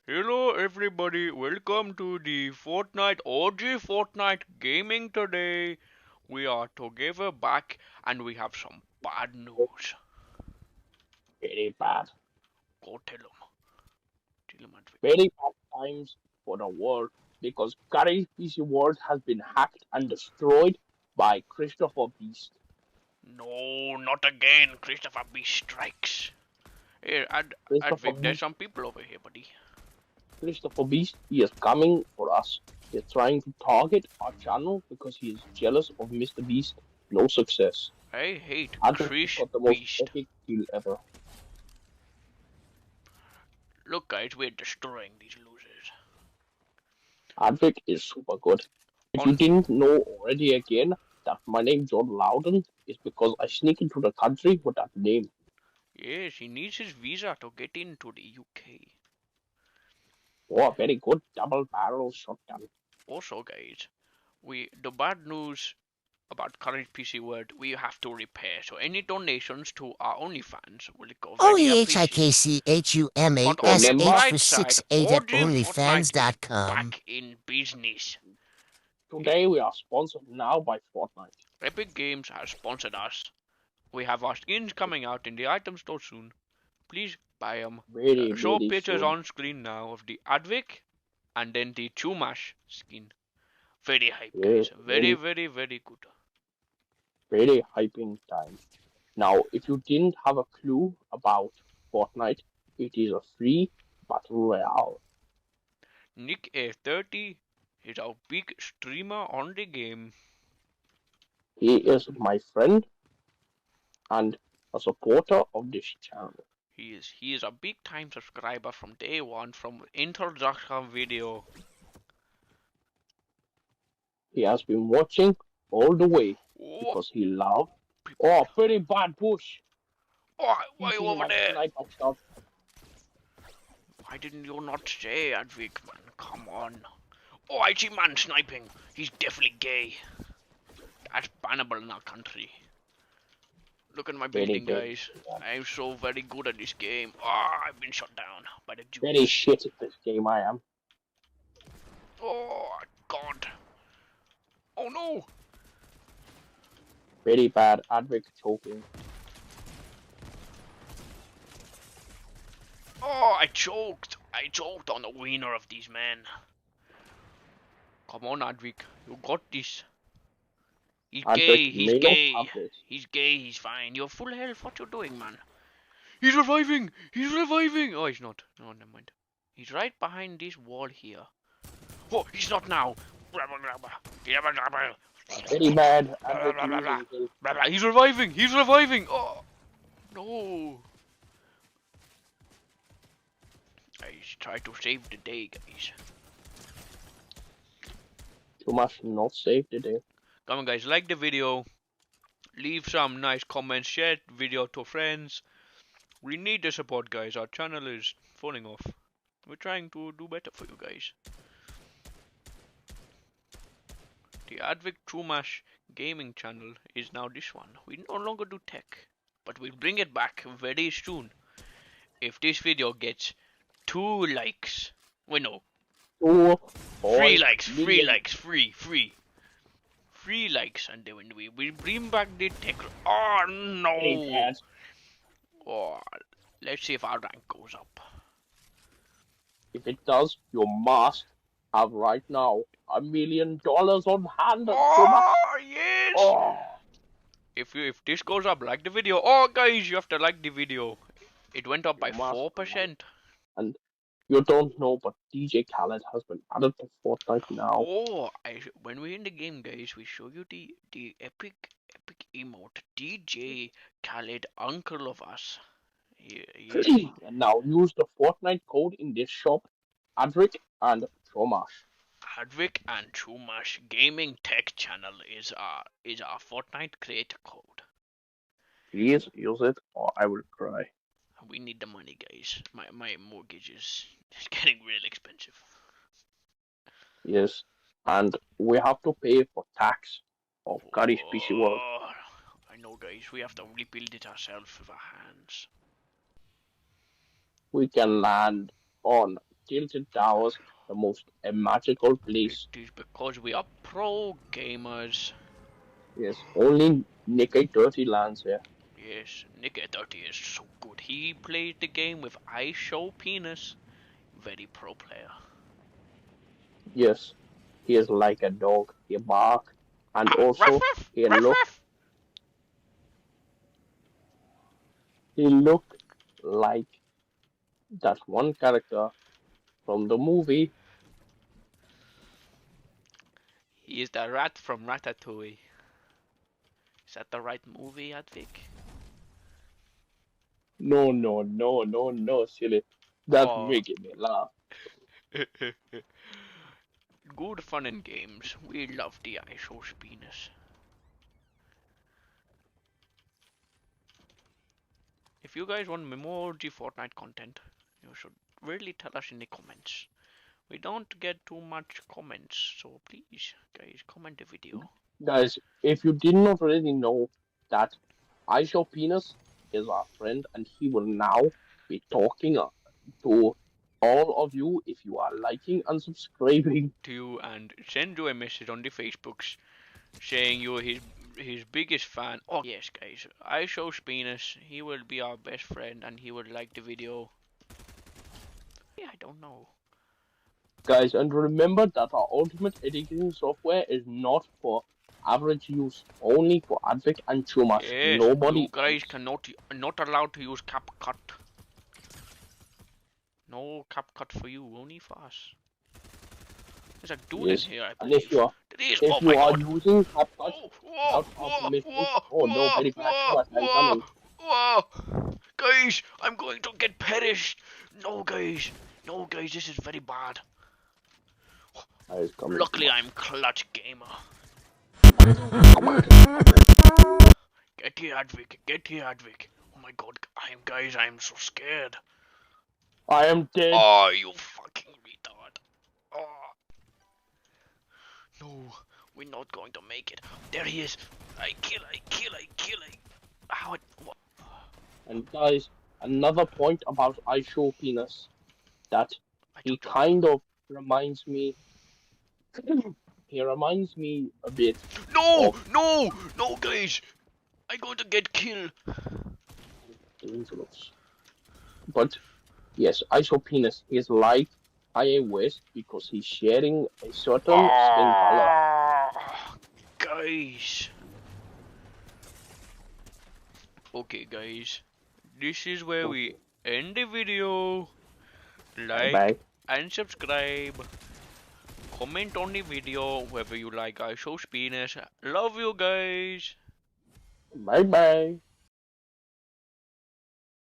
Hello everybody, welcome to the Fortnite OG Fortnite gaming today. We are together back and we have some bad news. Very bad. Go tell them. Tell them, Advik. Very bad times for the world because current PC world has been hacked and destroyed by Christopher Beast. No, not again. Christopher B strikes. Here, Christopher Advik, there's Beast, some people over here, buddy. Christopher Beast, he is coming for us. He is trying to target our channel because he is jealous of Mr. Beast. No success. I hate Advent has Chris got the most Beast. epic kill ever. Look guys, we're destroying these losers. Advent is super good. If you On didn't know already again that my name John Loudon is because I sneak into the country with that name. Yes, he needs his visa to get into the UK. Oh, very good double barrel shotgun. Also guys, the bad news about current PC world we have to repair. So any donations to our OnlyFans will go very appreciated. But on the Remember, OEHIKCHUMASH for bright side, 68 at OG Fortnite is OnlyFans.com. back in business. today we are sponsored now by Fortnite. Epic Games has sponsored us. We have our skins coming out in the item store soon. Please buy them. Very, Show very pictures soon. on screen now of the Advik and then the Chumash skin. Very hype Yes, guys. Very good. very hyping time. Now, if you didn't have a clue about Fortnite, it is a free battle royale. Nick A30 is our big streamer on the game. He is my friend and a supporter of this channel. He is a big time subscriber from day one, from introduction video. He has been watching all the way Oh, because he loved. people. Oh, very bad push. Oh, why you Eating over my there? sniper shot. Why didn't you not say, Advik, man? Come on. Oh, I see man sniping. He's definitely gay. That's bannable in our country. Look at my Very, building, very, guys. I'm so very good at this game. Oh, I've been shot down by the very Jews. shit at this game I am. Oh, God. Oh, no. Very bad Advic choking. Oh, I choked. I choked on the wiener of these men. Come on, Advik. You got this. He's gay. Advic He's may not gay. have this. He's gay. He's fine. You're full health. What you doing, man? He's reviving. He's reviving. Oh, he's not. No, never mind. He's right behind this wall here. Oh, he's not now. Very bad Advic losing his. He's reviving. He's reviving. Oh, no. I try to save the day, guys. Too much not saved today. Come on, guys. Like the video. Leave some nice comments. Share the video to friends. We need the support, guys. Our channel is falling off. We're trying to do better for you guys. The Advic Trumash gaming channel is now this one. We no longer do tech, but we'll bring it back very soon. If this video gets 2 likes, wait no, 3 likes, 3 likes, free likes, and then we will bring back the tech. Oh no! Oh, let's see if our rank goes up. If it does, you must have right now $1 million on hand. Oh yes! Oh. If this goes up, like the video. Oh guys, you have to like the video. It went up by 4%. And you don't know, but DJ Khaled has been added to Fortnite now. Oh, when we're in the game, guys, we show you the epic emote. DJ Khaled, uncle of us. Yeah. And now use the Fortnite code in this shop, Adric and Chomash. Advik and Chumash Gaming Tech Channel is our Fortnite creator code. Please use it or I will cry. We need the money, guys. My mortgage is getting real expensive. Yes, and we have to pay for tax of Curry's PC World. I know, guys. We have to rebuild it ourselves with our hands. We can land on tilted towers the most magical It place. is because we are pro gamers. Yes, only Nikkei Dirty lands here. Yes, Nick 30 is so good. He played the game with I Show Penis. Very pro player. Yes, he is like a dog. He bark, and Ah, ruff also ruff! he Ruff look ruff! he look like that one character from the movie. He is the rat from Ratatouille. Is that the right movie, Advik? No, no, no, no, no, silly. That's Oh. making me laugh. Good fun and games. We love the I Show Penis. If you guys want more G Fortnite content, you should really tell us in the comments. We don't get too much comments, so please, guys, comment the video. Guys, if you did not already know that I Show Penis is our friend, and he will now be talking to all of you if you are liking and subscribing. To you and send you a message on the Facebooks saying you're his biggest fan. Oh yes, guys, I Show Penis. He will be our best friend, and he will like the video. Yeah, I don't know. Guys, and remember that our ultimate editing software is not for average use, only for Advic and Chumash. Yes, you Nobody guys else. cannot not allowed to use CapCut. No CapCut for you, only for us. There's a dude in Yes, here, I and if believe. you are There is. if Oh you my are god. using CapCut Oh, whoa, without our whoa, permission, whoa, oh no, whoa, very bad, whoa, Chumash, I'm whoa, coming. whoa. Guys, I'm going to get perished. No, guys. No, guys, this is very bad. I is coming, Luckily, Chumash. I'm clutch gamer. Come on, come on. Get here, Advik. Get here, Advik. Oh my god, I'm so scared. I am dead. Oh, you fucking retard. Oh. No, we're not going to make it. There he is. I kill. How it. What? And guys, another point about I Show Penis that I he took the wall. kind of reminds me. He reminds me a bit No, of no, no, guys. I'm going to get killed. Dangerous. But yes, I Show Penis is like Kanye West because he's sharing a certain skin color. Guys. Okay, guys. This is where we end the video. Bye Like bye. and subscribe. Comment on the video whether you like I Show Penis. Love you guys. Bye bye.